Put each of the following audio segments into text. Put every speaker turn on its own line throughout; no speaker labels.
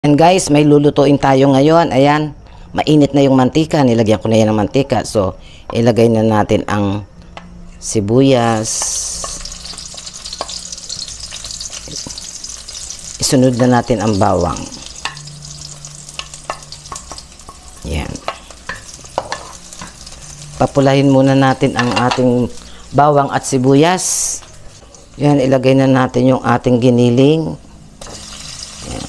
And guys, may lulutuin tayo ngayon. Ayan, mainit na yung mantika. Nilagyan ko na yan ng mantika. So, ilagay na natin ang sibuyas. Isunod na natin ang bawang. Yan. Papulahin muna natin ang ating bawang at sibuyas. Yan, ilagay na natin yung ating giniling. Yan.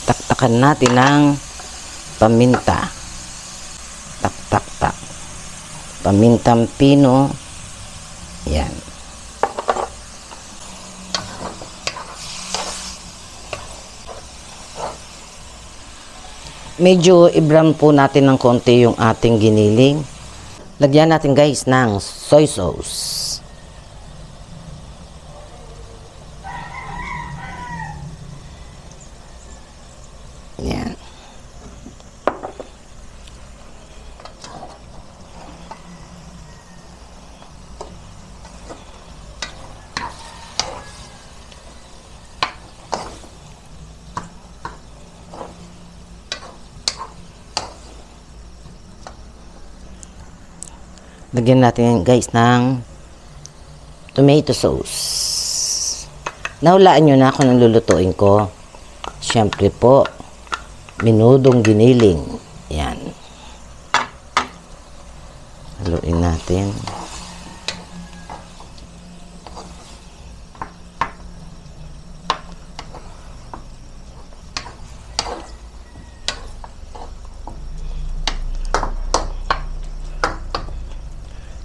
Taktakan natin ng paminta. Tak, tak, tak. Pamintang pino. Yan. Medyo i-brown po natin ng konti yung ating giniling. Lagyan natin guys ng soy sauce. Yan. Lagyan natin guys ng tomato sauce. Nahulaan nyo na kung anong lulutuin ko. Siyempre po, menudong giniling. Yan. Haluin natin.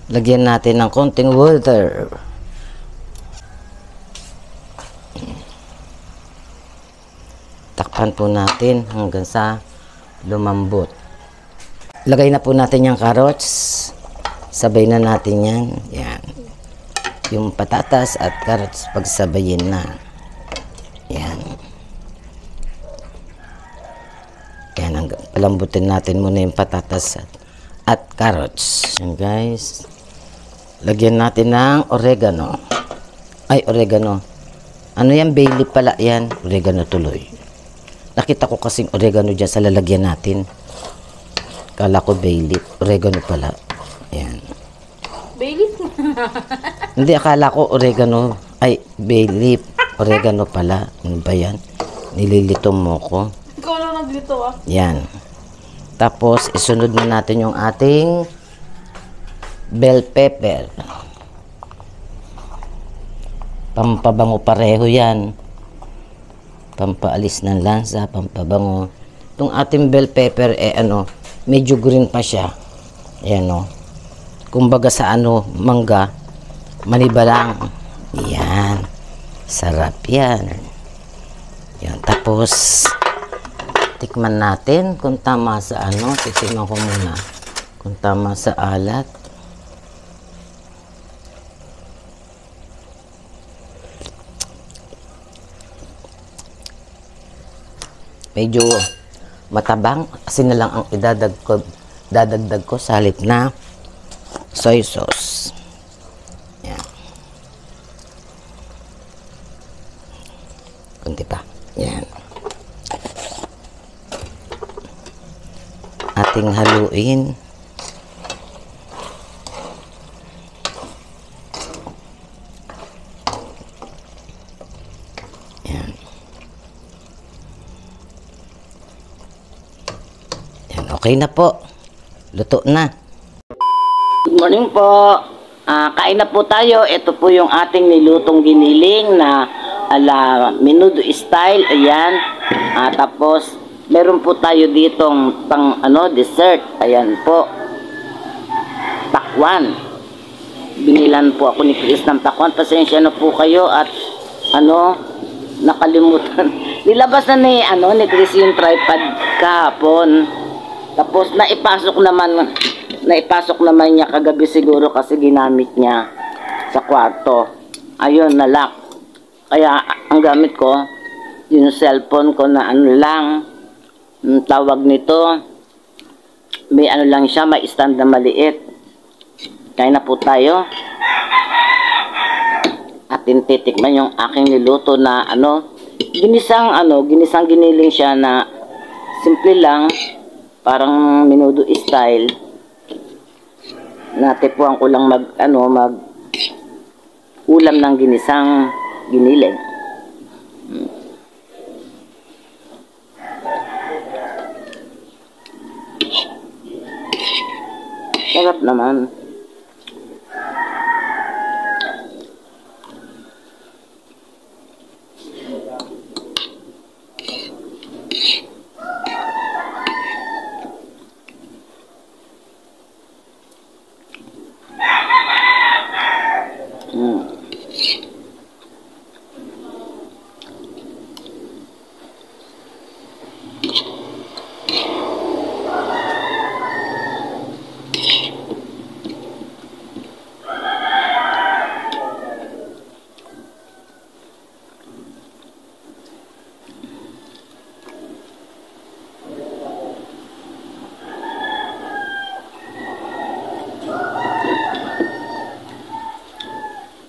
Lagyan natin ng konting water. Takpan po natin hanggang sa lumambot. Lagay na po natin yung carrots. Sabay na natin yan. Yan. Yung patatas at carrots pagsabayin na. Yan. Yan. Palambutin natin muna yung patatas at carrots. Yan guys. Lagyan natin ng oregano. Ay, oregano. Ano yan? Bay leaf pala yan. Oregano tuloy. Nakita ko kasing oregano dyan sa lalagyan natin. Kala ko bay leaf. Oregano pala. Ayan.
Bay leaf?
Hindi, akala ko oregano. Ay, bay leaf. Oregano pala. Ano ba yan? Nililito mo ko.
Ikaw lang naglito ah.
Yan. Tapos, isunod na natin yung ating bell pepper. Pampabango pareho yan. Pampaalis ng lansa, pampabango. Itong ating bell pepper, medyo green pa siya. Ayan o. Kumbaga sa mangga, maniba lang. Yan. Sarap yan. Yan. Tapos, tikman natin kung tama sa titikman ko muna. Kung tama sa alat. Medyo matabang, asin na lang ang dadagdag ko sa halip na soy sauce. Yan. Kunti pa. Yan. Ating haluin. Okay na po. Luto na. Good morning po. Kain na po tayo. Ito po yung ating nilutong giniling na ala menudo style. Ayan. Tapos, meron po tayo ditong pang dessert. Ayan po. Pakwan. Binilan po ako ni Chris ng pakwan. Pasensya na po kayo at nakalimutan. Nilabas na ni Chris yung tripod kahapon. Tapos naipasok naman niya kagabi siguro kasi ginamit niya sa kwarto. Ayun, nalock. Kaya ang gamit ko, yung cellphone ko na ano lang, tawag nito, may ano lang siya, may stand na maliit. Kaya na po tayo. Atin titikman yung aking niluto na ginisang giniling siya na simple lang, parang menudo style. Natipuan ko lang mag ulam ng ginisang giniling. Sarap naman.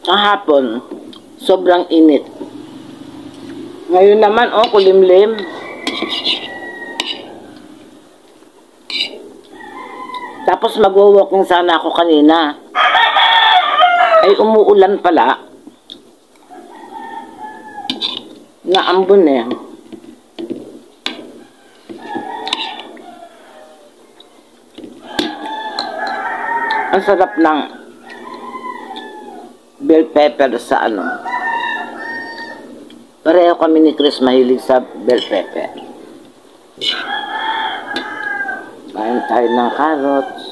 Kahapon, sobrang init. Ngayon naman, kulimlim. Tapos magwo-walking sana ako kanina. Ay umuulan pala. Naambon eh. Ang sarap ng bell pepper sa Pareho kami ni Chris mahilig sa bell pepper. Kain tayo ng carrots.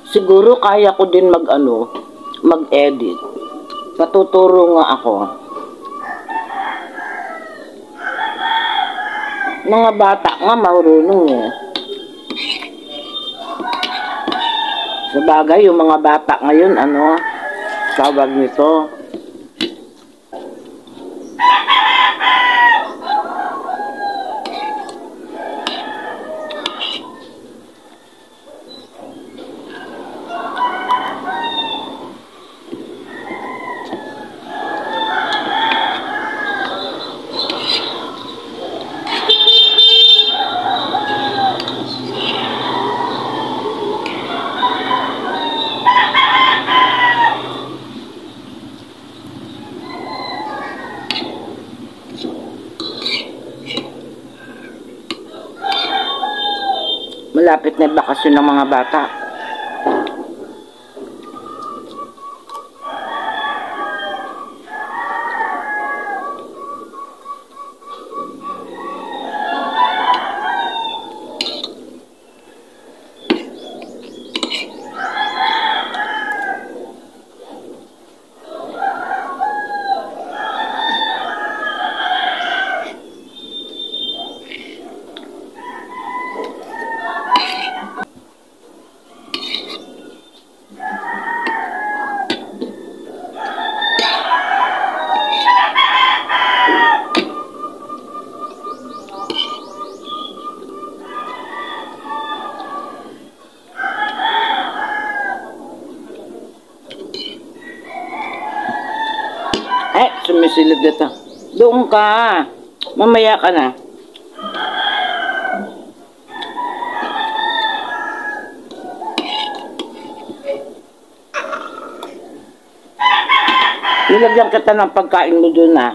Siguro kaya ko din mag-edit. Patuturo nga ako. Mga bata nga marunong eh. Sabagay, yung mga bata ngayon, tawag nito. Malapit na yung bakasyon ng mga bata. Sumisilip dito. Doon ka. Mamaya ka na. Nilagyan kita ng pagkain mo dun ah.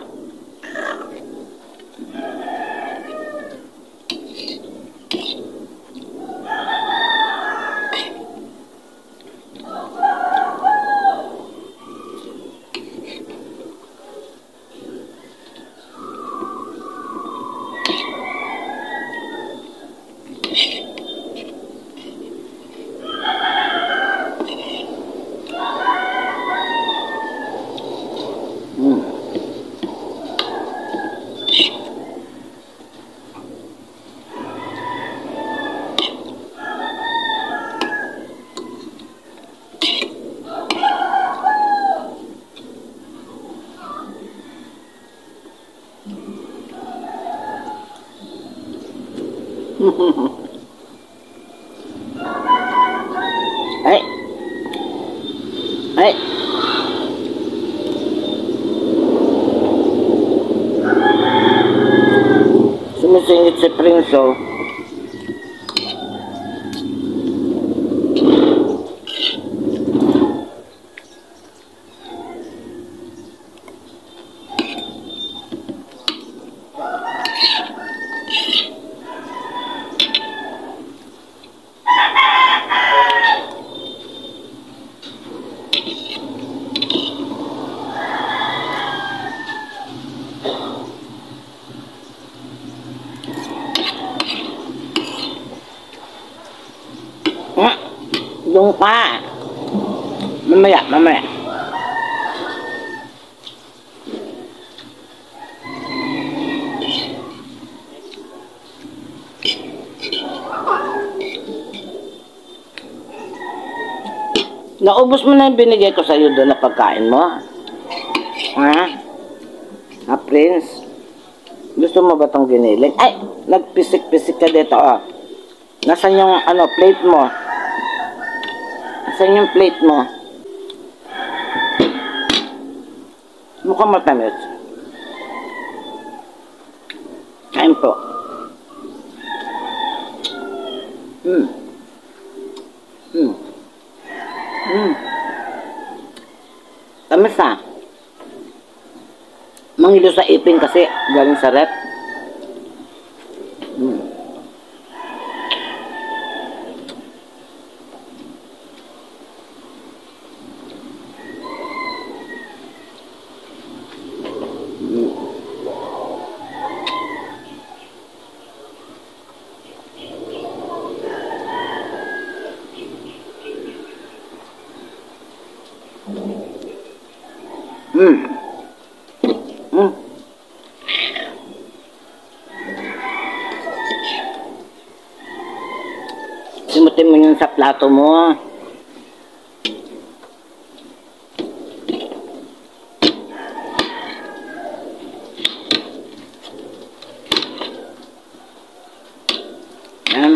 Ay. Ay. Sumisingit si Prinso. Yung pa. Mamaya, mamaya. Naubos mo na yung binigay ko sa'yo doon na pagkain mo. Ha? Ha, Prince? Gusto mo ba itong giniling? Ay! Nagpisik-pisik ka dito, oh. Nasaan yung, plate mo? Nasaan yung plate mo? Mukhang matamis. Kain po. Tamis ah. Mangilo sa ipin kasi galing sa rep. Simutin mo yun sa plato mo. Yan.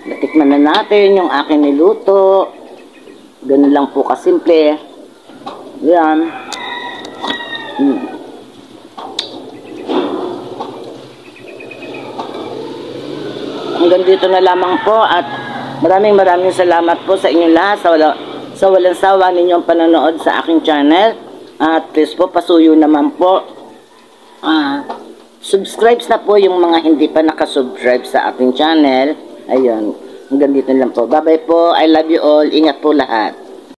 Natikman na natin yung aking niluto. Ganun lang po kasimple. Yan. Hanggang dito na lamang po at maraming salamat po sa inyong lahat sa walang sawa ninyong panonood sa aking channel. At please po, pasuyo naman po. Subscribe na po yung mga hindi pa nakasubscribe sa aking channel. Ayun, hanggang dito lang po. Bye bye po. I love you all. Ingat po lahat.